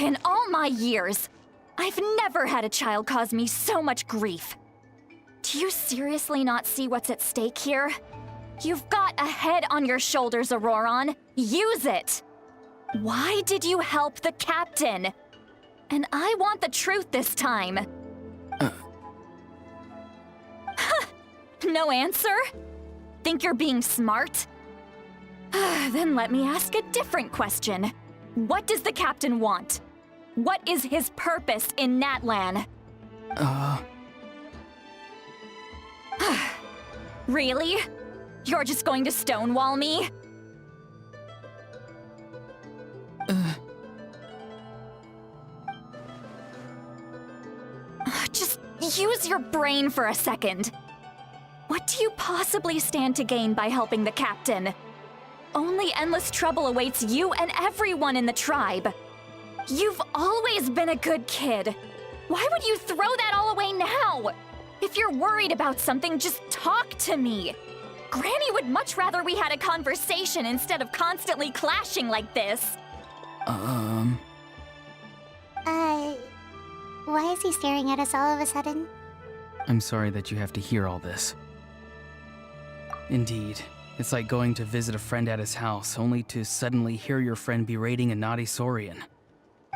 In all my years, I've never had a child cause me so much grief. Do you seriously not see what's at stake here? You've got a head on your shoulders, Auroron. Use it! Why did you help the captain? And I want the truth this time. No answer? Think you're being smart? Then let me ask a different question. What does the captain want? What is his purpose in Natlan? Really? You're just going to stonewall me? Just use your brain for a second. What do you possibly stand to gain by helping the captain? Only endless trouble awaits you and everyone in the tribe. You've always been a good kid. Why would you throw that all away now? If you're worried about something, just talk to me. Granny would much rather we had a conversation instead of constantly clashing like this. Why is he staring at us all of a sudden? I'm sorry that you have to hear all this. Indeed, it's like going to visit a friend at his house, only to suddenly hear your friend berating a naughty Saurian.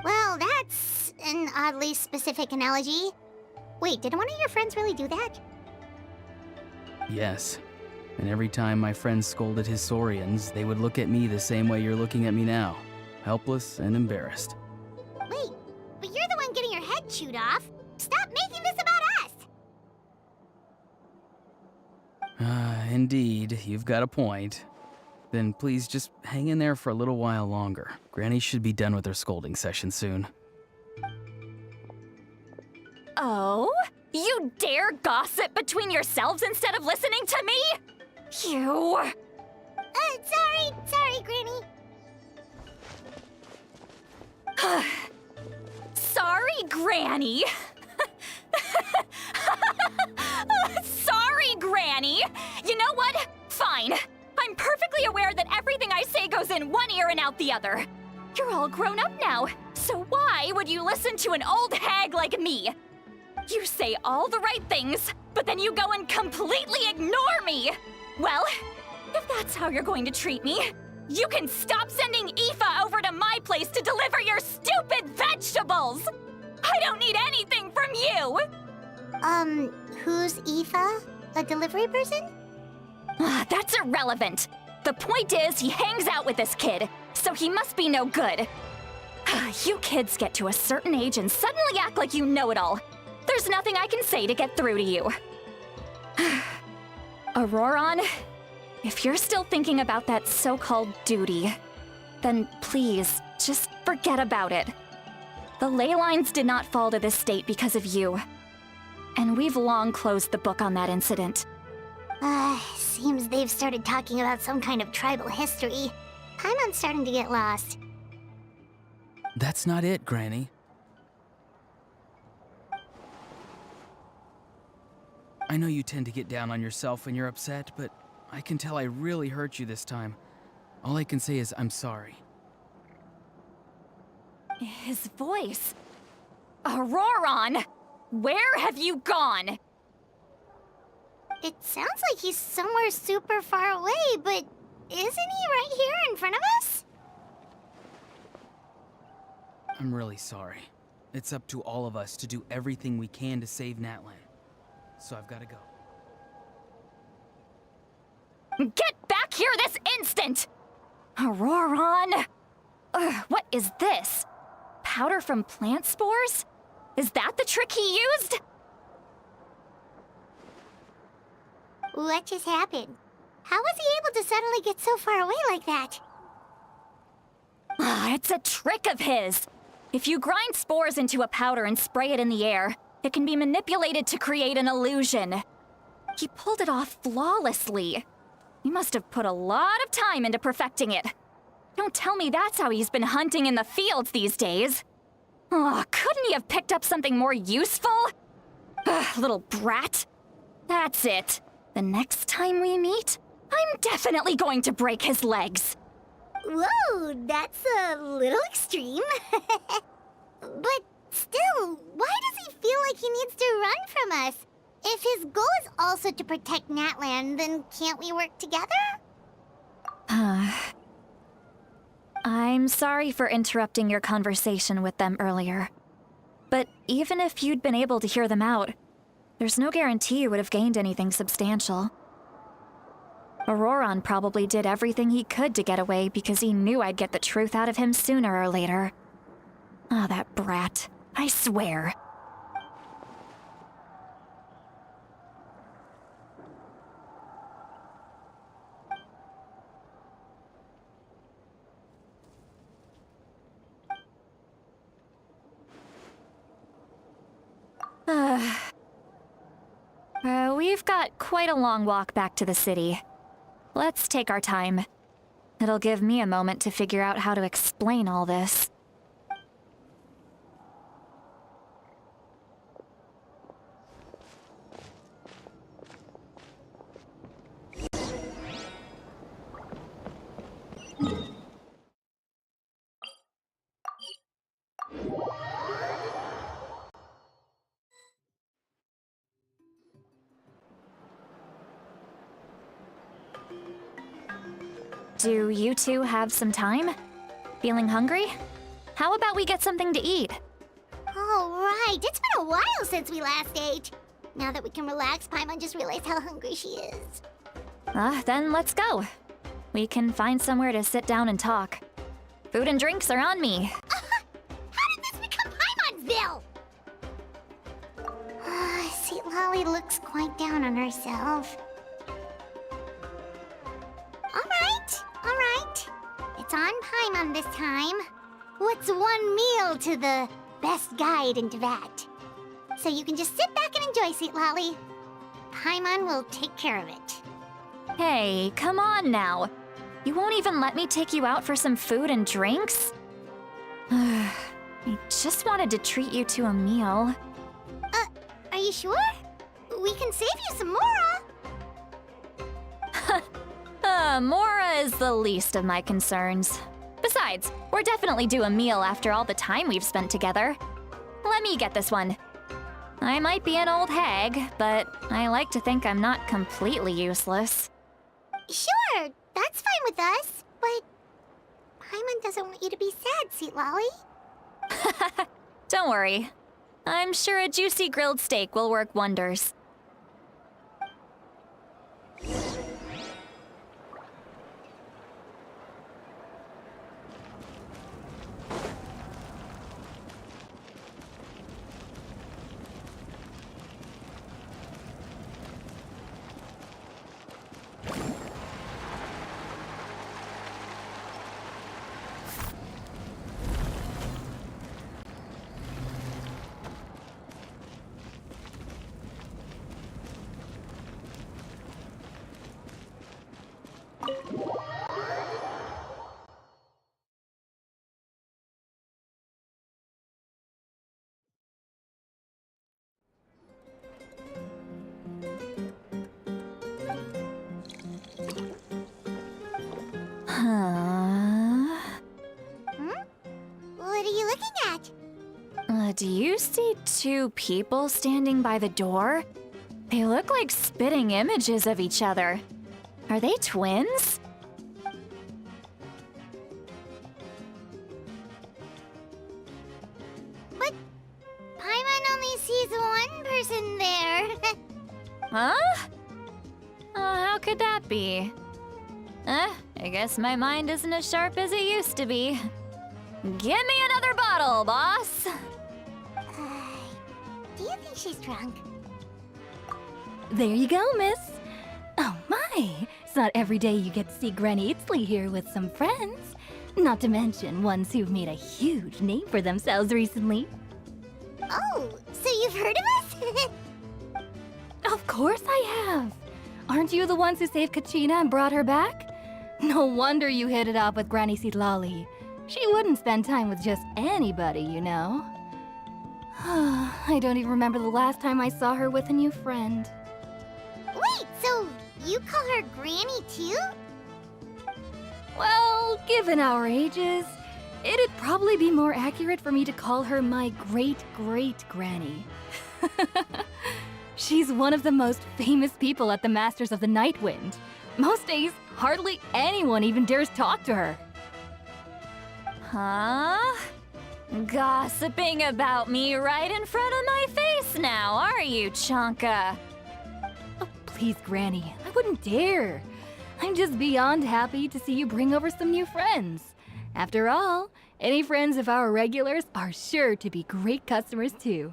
Well, that's an oddly specific analogy. Wait, did one of your friends really do that? Yes. And every time my friend scolded his Saurians, they would look at me the same way you're looking at me now. Helpless and embarrassed. Wait, but you're the one getting your head chewed off. Stop making this about us! Indeed, you've got a point. Then please just hang in there for a little while longer. Granny should be done with her scolding session soon. Oh? You dare gossip between yourselves instead of listening to me? You... Sorry, Granny. Sorry, Granny. Sorry, Granny. You know what? Fine. I'm perfectly aware that everything I say goes in one ear and out the other. You're all grown up now, so why would you listen to an old hag like me? You say all the right things, but then you go and completely ignore me. Well, if that's how you're going to treat me, you can stop sending Aoife over to my place to deliver your stupid vegetables! I don't need anything from you! Who's Aoife? A delivery person? That's irrelevant. The point is, he hangs out with this kid, so he must be no good. You kids get to a certain age and suddenly act like you know it all. There's nothing I can say to get through to you. Auroron, if you're still thinking about that so-called duty, then please, just forget about it. The ley lines did not fall to this state because of you. And we've long closed the book on that incident. Seems they've started talking about some kind of tribal history. I'm starting to get lost. That's not it, Granny. I know you tend to get down on yourself when you're upset, but I can tell I really hurt you this time. All I can say is I'm sorry. His voice. Auroron! Where have you gone? It sounds like he's somewhere super far away, but isn't he right here in front of us? I'm really sorry. It's up to all of us to do everything we can to save Natlan. So I've got to go. Get back here this instant! Auroron! What is this? Powder from plant spores? Is that the trick he used? What just happened? How was he able to suddenly get so far away like that? It's a trick of his. If you grind spores into a powder and spray it in the air, it can be manipulated to create an illusion. He pulled it off flawlessly. He must have put a lot of time into perfecting it. Don't tell me that's how he's been hunting in the fields these days. Oh, couldn't he have picked up something more useful? Little brat. That's it. The next time we meet, I'm definitely going to break his legs. Whoa, that's a little extreme. But still, why does he feel like he needs to run from us? If his goal is also to protect Natland, then can't we work together? I'm sorry for interrupting your conversation with them earlier. But even if you'd been able to hear them out, there's no guarantee you would have gained anything substantial. Auroron probably did everything he could to get away because he knew I'd get the truth out of him sooner or later. Ah, that brat. I swear. We've got quite a long walk back to the city. Let's take our time. It'll give me a moment to figure out how to explain all this. Do you two have some time? Feeling hungry? How about we get something to eat? All right, it's been a while since we last ate. Now that we can relax, Paimon just realized how hungry she is. Then let's go. We can find somewhere to sit down and talk. Food and drinks are on me. How did this become Paimonville? See, Lolly looks quite down on herself. All right. It's on Paimon this time. What's one meal to the best guide into that? So you can just sit back and enjoy, sweet Lolly. Paimon will take care of it. Hey, come on now. You won't even let me take you out for some food and drinks? I just wanted to treat you to a meal. Are you sure? We can save you some Mora. Mora is the least of my concerns. Besides, we're definitely due a meal after all the time we've spent together. Let me get this one. I might be an old hag, but I like to think I'm not completely useless. Sure, that's fine with us, but Paimon doesn't want you to be sad, sweet Lolly. Don't worry. I'm sure a juicy grilled steak will work wonders. What are you looking at? Do you see two people standing by the door? They look like spitting images of each other. Are they twins? But Paimon only sees one person there. Huh? How could that be? I guess my mind isn't as sharp as it used to be. Give me another bottle, boss! Do you think she's drunk? There you go, miss. Oh my, it's not every day you get to see Granny Itzley here with some friends. Not to mention ones who've made a huge name for themselves recently. Oh, so you've heard of us? Of course I have. Aren't you the ones who saved Kachina and brought her back? No wonder you hit it off with Granny Sitlali. She wouldn't spend time with just anybody, you know. I don't even remember the last time I saw her with a new friend. Wait, so you call her Granny too? Well, Well, given our ages, it'd probably be more accurate for me to call her my great-great-granny. She's one of the most famous people at the Masters of the Nightwind. Most days, hardly anyone even dares talk to her. Huh? Gossiping about me right in front of my face now, are you, Chonka? Oh, please, Granny, I wouldn't dare. I'm just beyond happy to see you bring over some new friends. After all, any friends of our regulars are sure to be great customers too.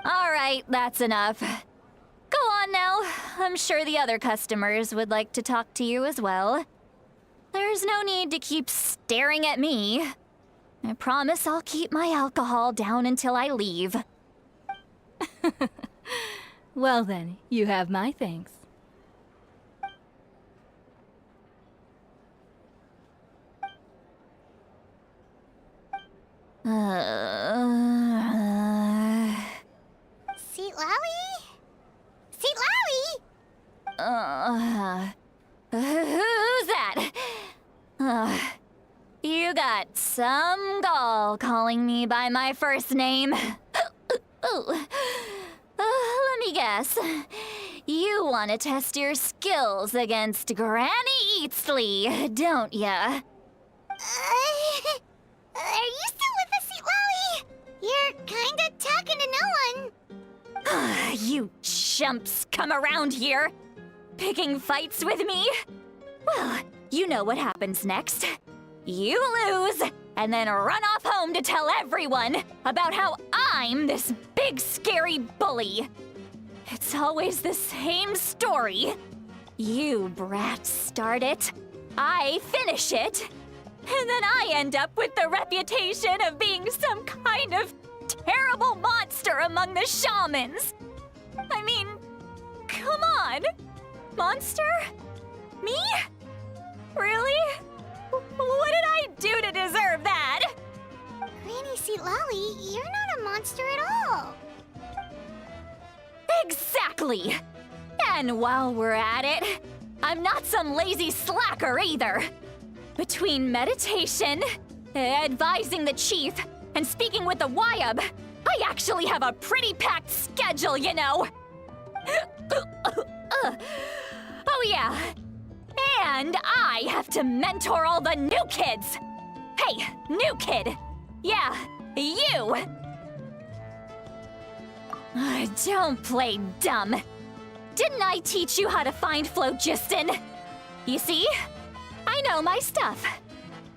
All right, that's enough. Go on now. I'm sure the other customers would like to talk to you as well. There's no need to keep staring at me. I promise I'll keep my alcohol down until I leave. Well then, you have my thanks. Seat Lally? Seat Lally? Who's that? You got some gall calling me by my first name. Let me guess. You want to test your skills against Granny Eatsley, don't ya? Are you still with us, Seat Lally? You're kinda talking to no one. You chumps come around here, picking fights with me? Well, you know what happens next. You lose, and then run off home to tell everyone about how I'm this big scary bully. It's always the same story. You brats start it, I finish it, and then I end up with the reputation of being some kind of terrible monster among the shamans. I mean, come on. Monster? Me? Really? What did I do to deserve that? Granny Seat Lally, you're not a monster at all. Exactly! And while we're at it, I'm not some lazy slacker either. Between meditation, advising the chief, and speaking with the Wyab, I actually have a pretty packed schedule, you know. Oh yeah. And I have to mentor all the new kids. Hey, new kid. Yeah, you. Don't play dumb. Didn't I teach you how to find phlogiston? You see? I know my stuff.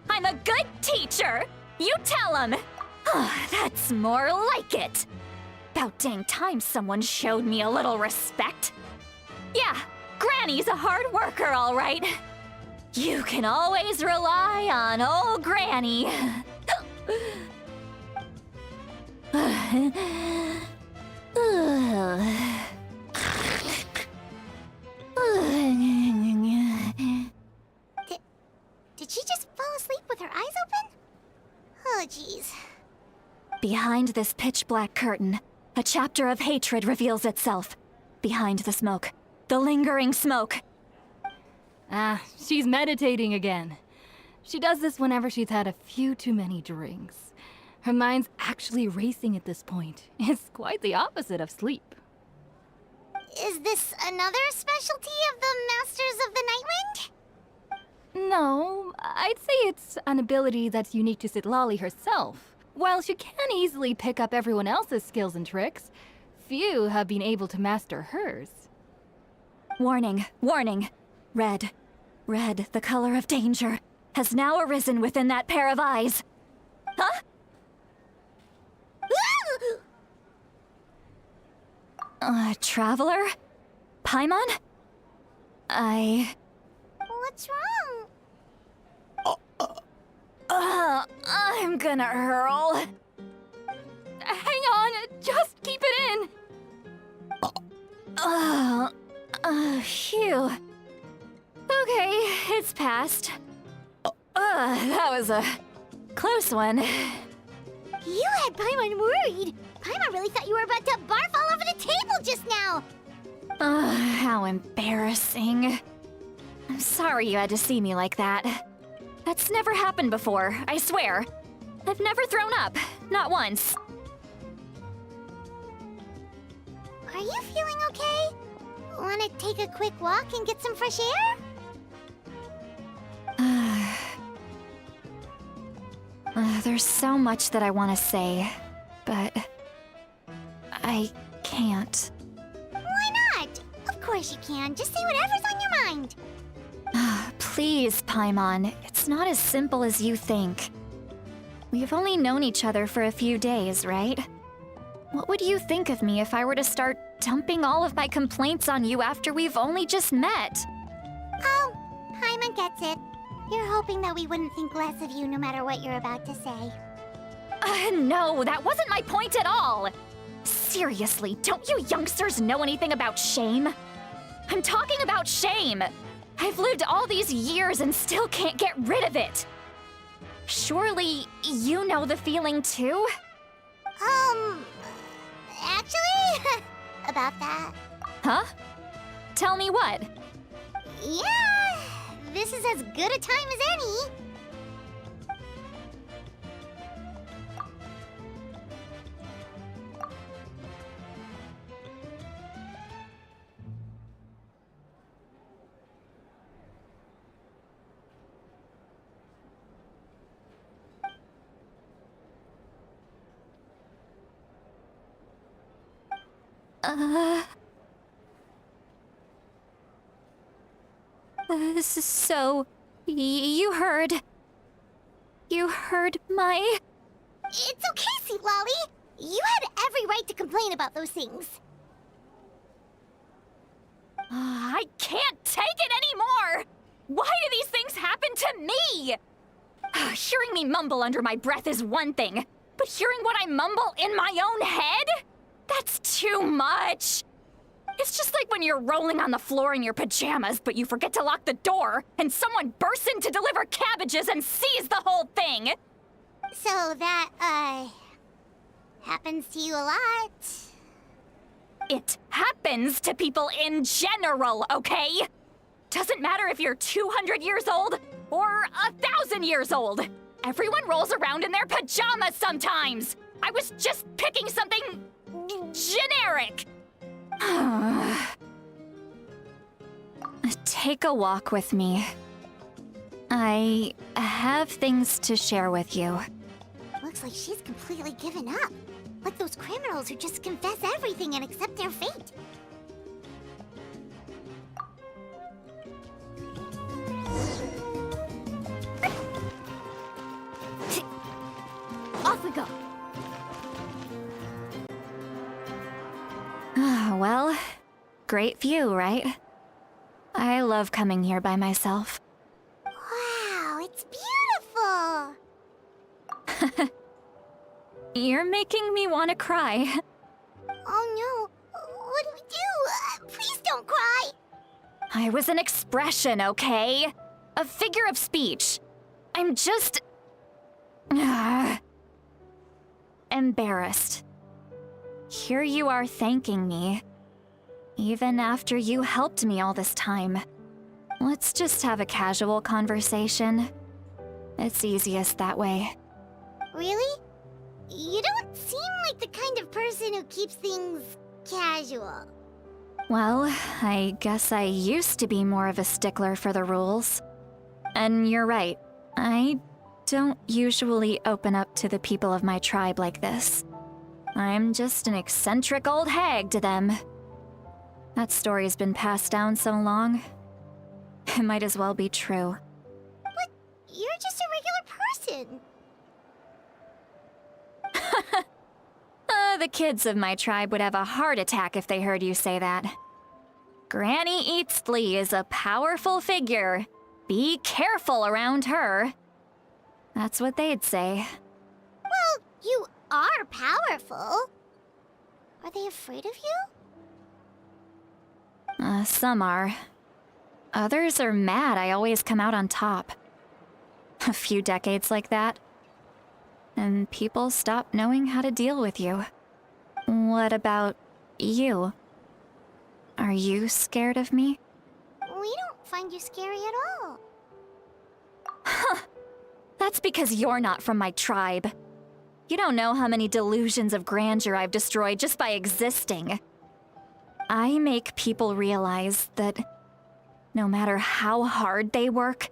I'm a good teacher. You tell him. That's more like it. About dang time someone showed me a little respect. Yeah, Granny's a hard worker, all right. You can always rely on old Granny. Did she just fall asleep with her eyes open? Oh, jeez. Behind this pitch-black curtain, a chapter of hatred reveals itself. Behind the smoke, the lingering smoke. Ah, she's meditating again. She does this whenever she's had a few too many drinks. Her mind's actually racing at this point. It's quite the opposite of sleep. Is this another specialty of the Masters of the Nightwind? No, I'd say it's an ability that's unique to Citlali herself. While she can easily pick up everyone else's skills and tricks, few have been able to master hers. Warning, warning. Red, red, the color of danger, has now arisen within that pair of eyes. Huh? Traveler? Paimon? What's wrong? I'm gonna hurl. Hang on, just keep it in! Phew. Okay, it's passed. That was a close one. You had Paimon worried. Paimon really thought you were about to barf all over the table just now. How embarrassing. I'm sorry you had to see me like that. That's never happened before, I swear. I've never thrown up, not once. Are you feeling okay? Want to take a quick walk and get some fresh air? There's so much that I want to say, but I can't. Why not? Of course you can. Just say whatever's on your mind. Please, Paimon, it's not as simple as you think. We've only known each other for a few days, right? What would you think of me if I were to start dumping all of my complaints on you after we've only just met? Oh, Paimon gets it. You're hoping that we wouldn't think less of you no matter what you're about to say. No, that wasn't my point at all! Seriously, don't you youngsters know anything about shame? I'm talking about shame! I've lived all these years and still can't get rid of it! Surely, you know the feeling too? Actually, about that. Huh? Tell me what? Yeah, this is as good a time as any. So, you heard... You heard my... It's okay, Sweet Lolly. You had every right to complain about those things. I can't take it anymore! Why do these things happen to me? Hearing me mumble under my breath is one thing, but hearing what I mumble in my own head? That's too much! It's just like when you're rolling on the floor in your pajamas, but you forget to lock the door, and someone bursts in to deliver cabbages and sees the whole thing! So that, happens to you a lot. It happens to people in general, okay? Doesn't matter if you're 200 years old or 1,000 years old. Everyone rolls around in their pajamas sometimes. I was just picking something generic. Take a walk with me. I have things to share with you. Looks like she's completely given up. Like those criminals who just confess everything and accept their fate. Off we go. Well, great view, right? I love coming here by myself. Wow, it's beautiful! You're making me want to cry. Oh no, what do we do? Please don't cry! I was an expression, okay? A figure of speech. I'm just... embarrassed. Here you are thanking me. Even after you helped me all this time. Let's just have a casual conversation. It's easiest that way. Really? You don't seem like the kind of person who keeps things casual. Well, I guess I used to be more of a stickler for the rules. And you're right, I don't usually open up to the people of my tribe like this. I'm just an eccentric old hag to them. That story's been passed down so long, it might as well be true. But you're just a regular person. The kids of my tribe would have a heart attack if they heard you say that. Granny Eatsley is a powerful figure. Be careful around her. That's what they'd say. Well, you are powerful. Are they afraid of you? Some are. Others are mad I always come out on top. A few decades like that, and people stop knowing how to deal with you. What about you? Are you scared of me? We don't find you scary at all. That's because you're not from my tribe. You don't know how many delusions of grandeur I've destroyed just by existing. I make people realize that no matter how hard they work,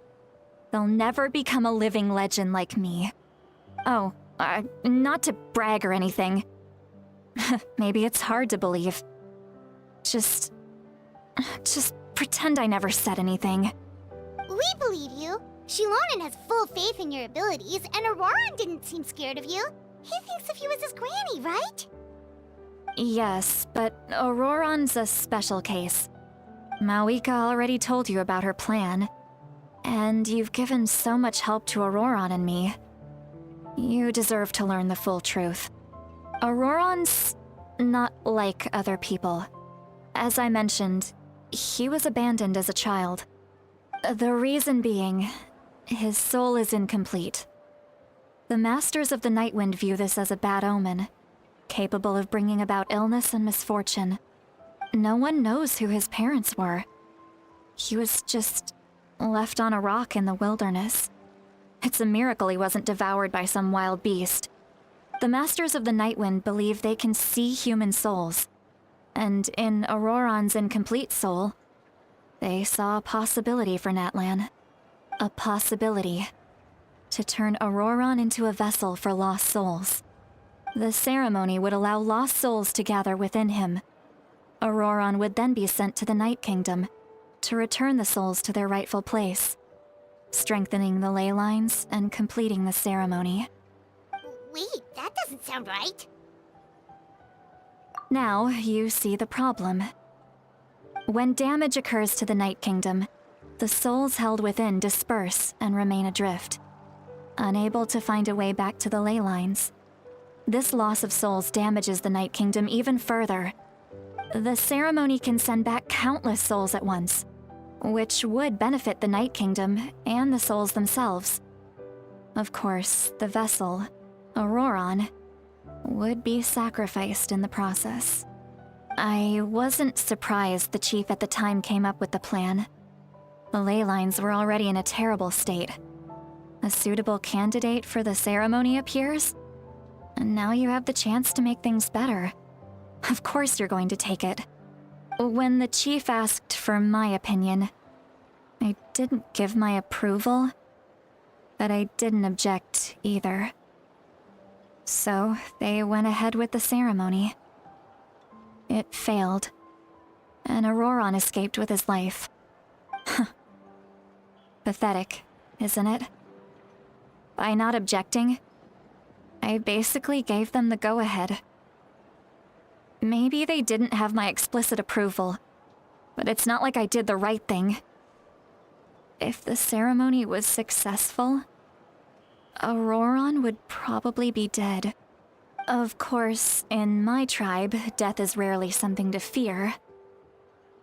they'll never become a living legend like me. Oh, not to brag or anything. Maybe it's hard to believe. Just pretend I never said anything. We believe you. Shilonen has full faith in your abilities, and Auroron didn't seem scared of you. He thinks of you as his granny, right? Yes, but Auroron's a special case. Mawika already told you about her plan. And you've given so much help to Auroron and me. You deserve to learn the full truth. Auroron's not like other people. As I mentioned, he was abandoned as a child. The reason being, his soul is incomplete. The Masters of the Nightwind view this as a bad omen, capable of bringing about illness and misfortune. No one knows who his parents were. He was just left on a rock in the wilderness. It's a miracle he wasn't devoured by some wild beast. The Masters of the Nightwind believe they can see human souls, and in Auroron's incomplete soul, they saw a possibility for Natlan. A possibility to turn Auroron into a vessel for lost souls. The ceremony would allow lost souls to gather within him. Auroron would then be sent to the Night Kingdom to return the souls to their rightful place, strengthening the ley lines and completing the ceremony. Wait, that doesn't sound right. Now you see the problem. When damage occurs to the Night Kingdom, the souls held within disperse and remain adrift, unable to find a way back to the ley lines. This loss of souls damages the Night Kingdom even further. The ceremony can send back countless souls at once, which would benefit the Night Kingdom and the souls themselves. Of course, the vessel, Auroron, would be sacrificed in the process. I wasn't surprised the chief at the time came up with the plan. The ley lines were already in a terrible state. A suitable candidate for the ceremony appears, and now you have the chance to make things better. Of course you're going to take it. When the chief asked for my opinion, I didn't give my approval, but I didn't object either. So they went ahead with the ceremony. It failed, and Auroron escaped with his life. Pathetic, isn't it? By not objecting, I basically gave them the go-ahead. Maybe they didn't have my explicit approval, but it's not like I did the right thing. If the ceremony was successful, Auroron would probably be dead. Of course, in my tribe, death is rarely something to fear.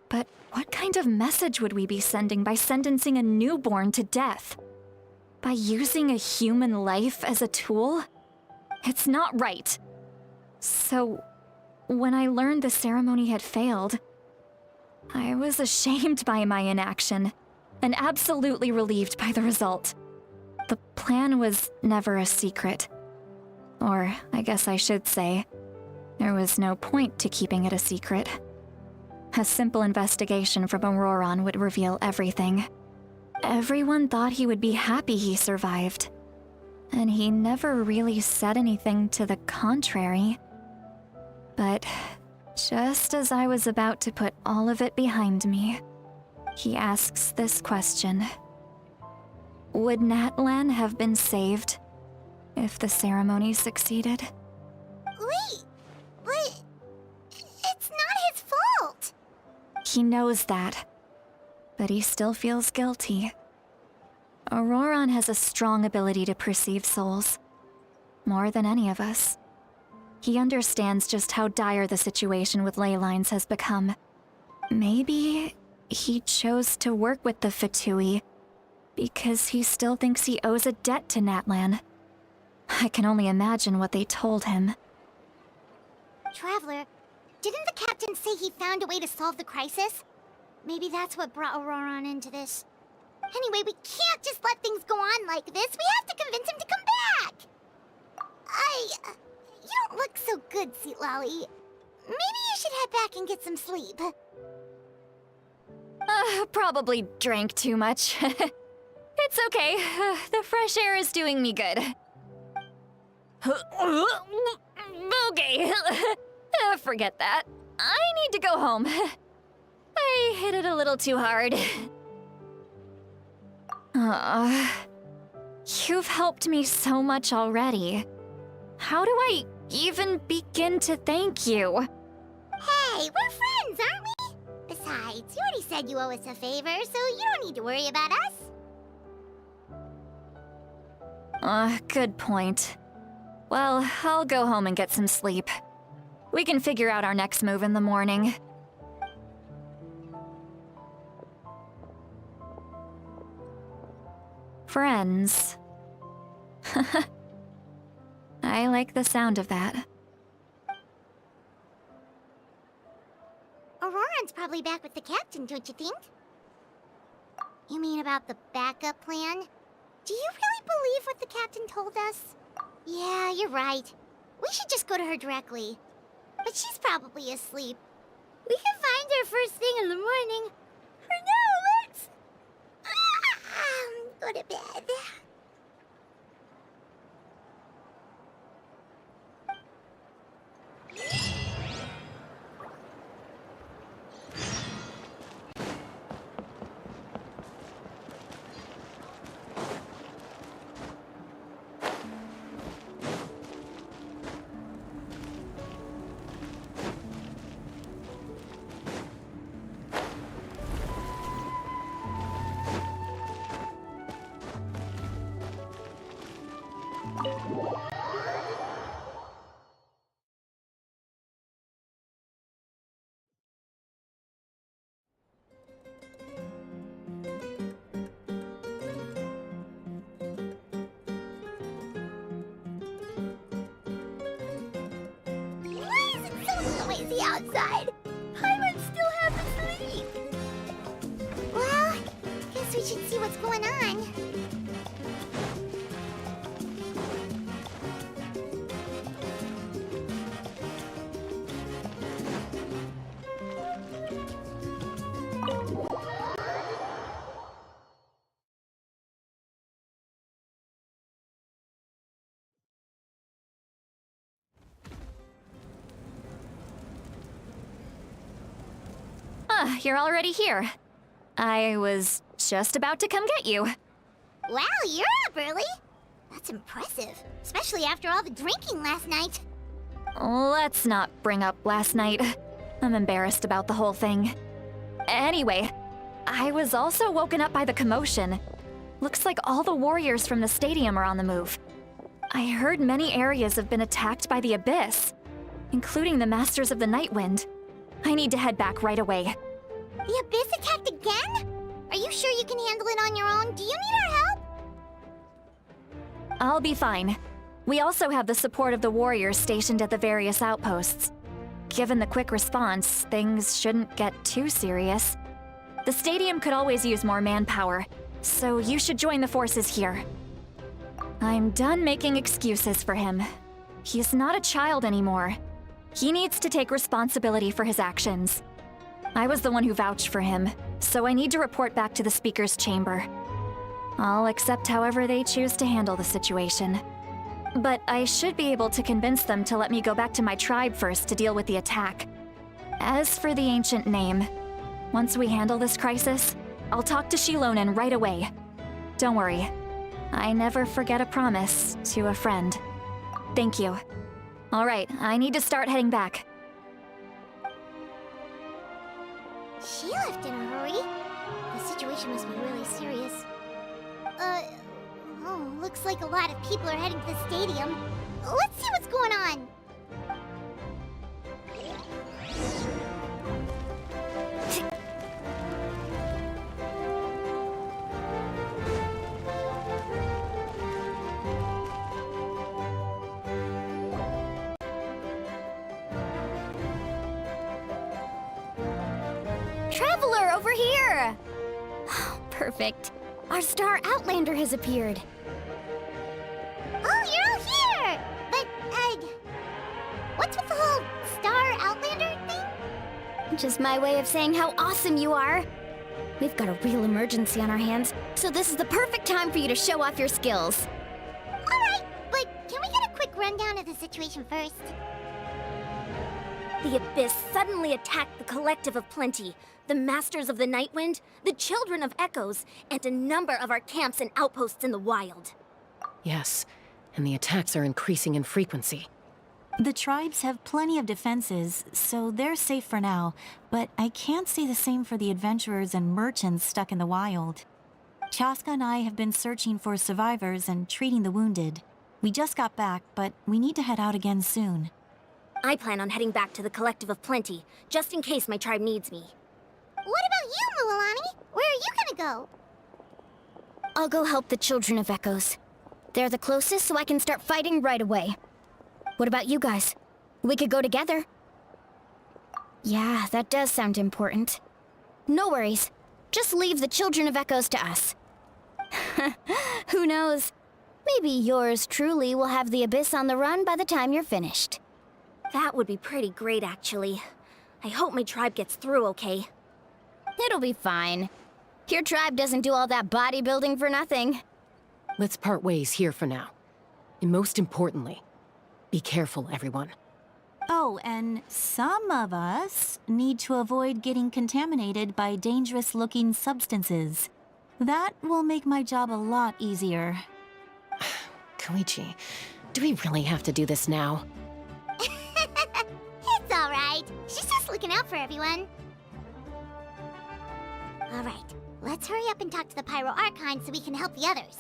But what kind of message would we be sending by sentencing a newborn to death? By using a human life as a tool? It's not right. So, when I learned the ceremony had failed, I was ashamed by my inaction, and absolutely relieved by the result. The plan was never a secret. Or, I guess I should say, there was no point to keeping it a secret. A simple investigation from Auroron would reveal everything. Everyone thought he would be happy he survived, and he never really said anything to the contrary. But just as I was about to put all of it behind me, he asks this question. Would Natlan have been saved if the ceremony succeeded? Wait, but it's not his fault. He knows that, but he still feels guilty. Auroron has a strong ability to perceive souls, more than any of us. He understands just how dire the situation with ley lines has become. Maybe he chose to work with the Fatui because he still thinks he owes a debt to Natlan. I can only imagine what they told him. Traveler, didn't the captain say he found a way to solve the crisis? Maybe that's what brought Auroron into this. Anyway, we can't just let things go on like this. We have to convince him to come back. You don't look so good, Sweet Lolly. Maybe you should head back and get some sleep. Probably drank too much. It's okay. The fresh air is doing me good. Okay. Forget that. I need to go home. I hit it a little too hard. You've helped me so much already. How do I even begin to thank you? Hey, we're friends, aren't we? Besides, you already said you owe us a favor, so you don't need to worry about us. Good point. Well, I'll go home and get some sleep. We can figure out our next move in the morning. Friends. I like the sound of that. Auroran's probably back with the captain, don't you think? You mean about the backup plan? Do you really believe what the captain told us? Yeah, you're right. We should just go to her directly. But she's probably asleep. We can find her first thing in the morning. For now, let's... go to bed. Noisy outside. Paimon still has to sleep. Well, guess we should see what's going on. You're already here. I was just about to come get you. Wow, you're up early. That's impressive, especially after all the drinking last night. Let's not bring up last night. I'm embarrassed about the whole thing. Anyway, I was also woken up by the commotion. Looks like all the warriors from the stadium are on the move. I heard many areas have been attacked by the Abyss, including the Masters of the Nightwind. I need to head back right away. The Abyss attacked again? Are you sure you can handle it on your own? Do you need our help? I'll be fine. We also have the support of the warriors stationed at the various outposts. Given the quick response, things shouldn't get too serious. The stadium could always use more manpower, so you should join the forces here. I'm done making excuses for him. He's not a child anymore. He needs to take responsibility for his actions. I was the one who vouched for him, so I need to report back to the Speaker's chamber. I'll accept however they choose to handle the situation. But I should be able to convince them to let me go back to my tribe first to deal with the attack. As for the ancient name, once we handle this crisis, I'll talk to Shilonen right away. Don't worry, I never forget a promise to a friend. Thank you. All right, I need to start heading back. She left in a hurry. The situation must be really serious. Looks like a lot of people are heading to the stadium. Let's see what's going on. Traveler, over here! Perfect. Our star Outlander has appeared. Oh, you're all here! But, what's with the whole Star Outlander thing? Just my way of saying how awesome you are. We've got a real emergency on our hands, so this is the perfect time for you to show off your skills. Alright, but can we get a quick rundown of the situation first? The Abyss suddenly attacked the Collective of Plenty, the Masters of the Nightwind, the Children of Echoes, and a number of our camps and outposts in the wild. Yes, and the attacks are increasing in frequency. The tribes have plenty of defenses, so they're safe for now, but I can't say the same for the adventurers and merchants stuck in the wild. Chaska and I have been searching for survivors and treating the wounded. We just got back, but we need to head out again soon. I plan on heading back to the Collective of Plenty, just in case my tribe needs me. What about you, Mualani? Where are you gonna go? I'll go help the Children of Echoes. They're the closest, so I can start fighting right away. What about you guys? We could go together. Yeah, that does sound important. No worries. Just leave the Children of Echoes to us. Who knows? Maybe yours truly will have the Abyss on the run by the time you're finished. That would be pretty great, actually. I hope my tribe gets through okay. It'll be fine. Your tribe doesn't do all that bodybuilding for nothing. Let's part ways here for now. And most importantly, be careful, everyone. Oh, and some of us need to avoid getting contaminated by dangerous-looking substances. That will make my job a lot easier. Koichi, do we really have to do this now? It's alright. She's just looking out for everyone. Alright, let's hurry up and talk to the Pyro Archon so we can help the others.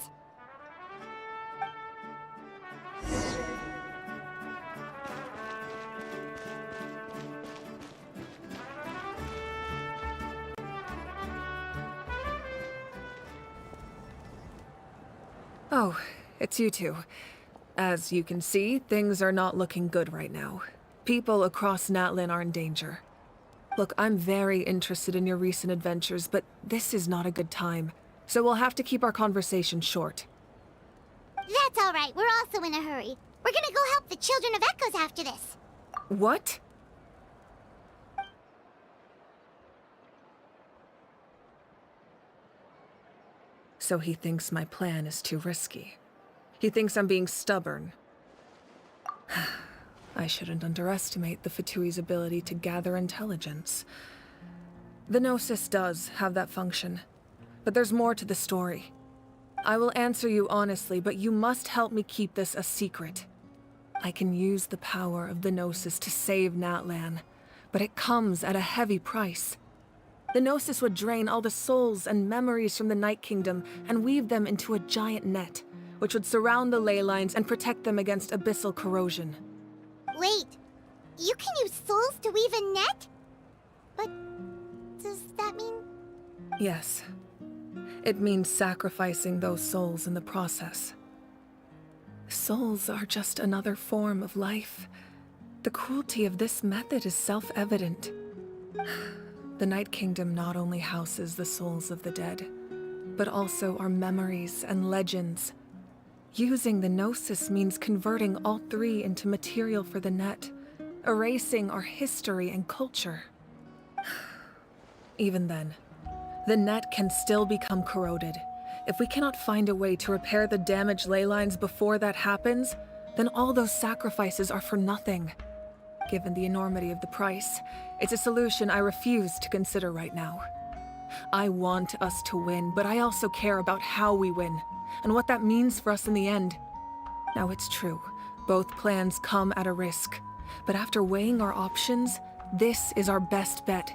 Oh, it's you two. As you can see, things are not looking good right now. People across Natlin are in danger. Look, I'm very interested in your recent adventures, but this is not a good time. So we'll have to keep our conversation short. That's alright, we're also in a hurry. We're gonna go help the Children of Echoes after this. What? So he thinks my plan is too risky. He thinks I'm being stubborn. I shouldn't underestimate the Fatui's ability to gather intelligence. The Gnosis does have that function, but there's more to the story. I will answer you honestly, but you must help me keep this a secret. I can use the power of the Gnosis to save Natlan, but it comes at a heavy price. The Gnosis would drain all the souls and memories from the Night Kingdom and weave them into a giant net, which would surround the ley lines and protect them against abyssal corrosion. Wait, you can use souls to weave a net? But does that mean... Yes. It means sacrificing those souls in the process. Souls are just another form of life. The cruelty of this method is self-evident. The Night Kingdom not only houses the souls of the dead, but also our memories and legends. Using the Gnosis means converting all three into material for the net, erasing our history and culture. Even then, the net can still become corroded. If we cannot find a way to repair the damaged ley lines before that happens, then all those sacrifices are for nothing. Given the enormity of the price, it's a solution I refuse to consider right now. I want us to win, but I also care about how we win, and what that means for us in the end. Now it's true, both plans come at a risk, but after weighing our options, this is our best bet.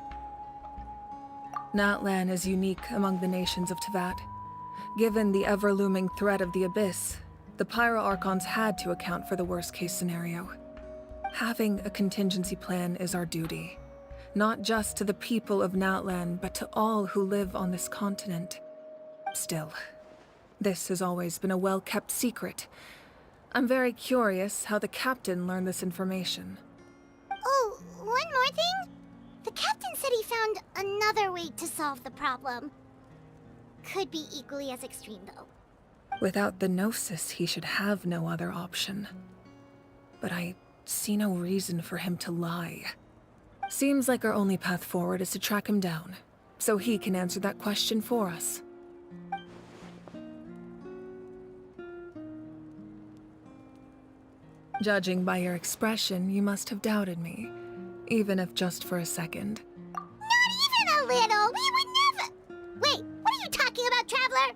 Natlan is unique among the nations of Teyvat. Given the ever-looming threat of the Abyss, the Pyro Archons had to account for the worst-case scenario. Having a contingency plan is our duty, not just to the people of Natlan, but to all who live on this continent. Still, this has always been a well-kept secret. I'm very curious how the captain learned this information. Oh, one more thing? The captain said he found another way to solve the problem. could be equally as extreme, though. Without the Gnosis, he should have no other option. But I see no reason for him to lie. Seems like our only path forward is to track him down, so he can answer that question for us. Judging by your expression, you must have doubted me, even if just for a second. Not even a little! We would never— Wait, what are you talking about, Traveler?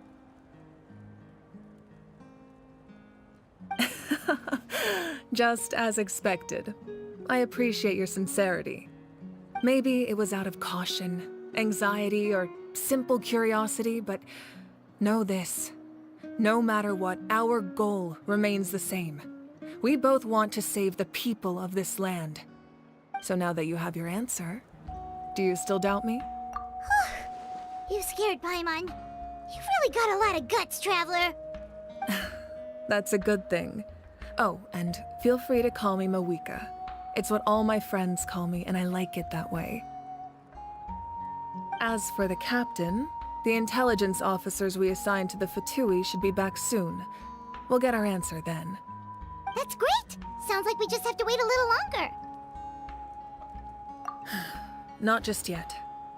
Just as expected. I appreciate your sincerity. Maybe it was out of caution, anxiety, or simple curiosity, but know this. No matter what, our goal remains the same. We both want to save the people of this land. So now that you have your answer, do you still doubt me? You scared Paimon. You've really got a lot of guts, Traveler. That's a good thing. Oh, and feel free to call me Mawika. It's what all my friends call me, and I like it that way. As for the captain, the intelligence officers we assigned to the Fatui should be back soon. We'll get our answer then. That's great! Sounds like we just have to wait a little longer. Not just yet.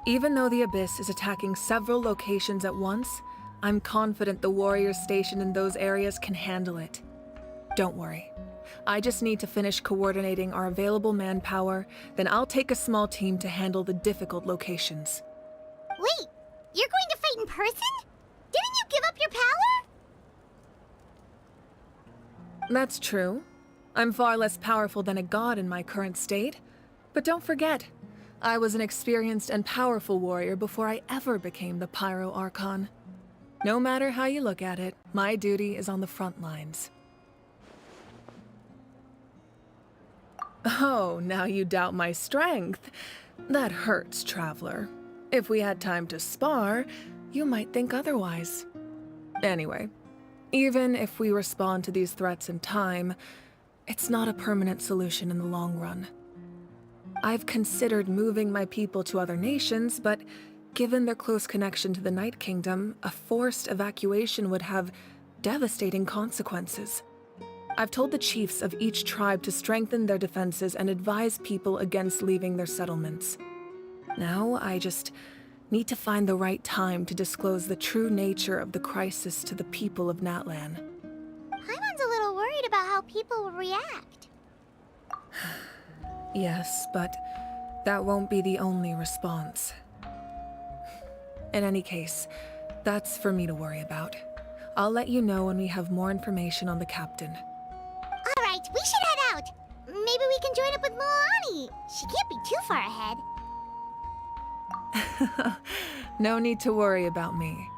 Even though the Abyss is attacking several locations at once, I'm confident the warriors stationed in those areas can handle it. Don't worry. I just need to finish coordinating our available manpower, then I'll take a small team to handle the difficult locations. Wait, you're going to fight in person? Didn't you give up your power? That's true. I'm far less powerful than a god in my current state. But don't forget, I was an experienced and powerful warrior before I ever became the Pyro Archon. No matter how you look at it, my duty is on the front lines. Oh, now you doubt my strength. That hurts, Traveler. If we had time to spar, you might think otherwise. Anyway, even if we respond to these threats in time, it's not a permanent solution in the long run. I've considered moving my people to other nations, but given their close connection to the Night Kingdom, a forced evacuation would have devastating consequences. I've told the chiefs of each tribe to strengthen their defenses and advise people against leaving their settlements. Now, I just need to find the right time to disclose the true nature of the crisis to the people of Natlan. Paimon's a little worried about how people will react. Yes, but that won't be the only response. In any case, that's for me to worry about. I'll let you know when we have more information on the captain. All right, we should head out. Maybe we can join up with Moani. She can't be too far ahead. No need to worry about me.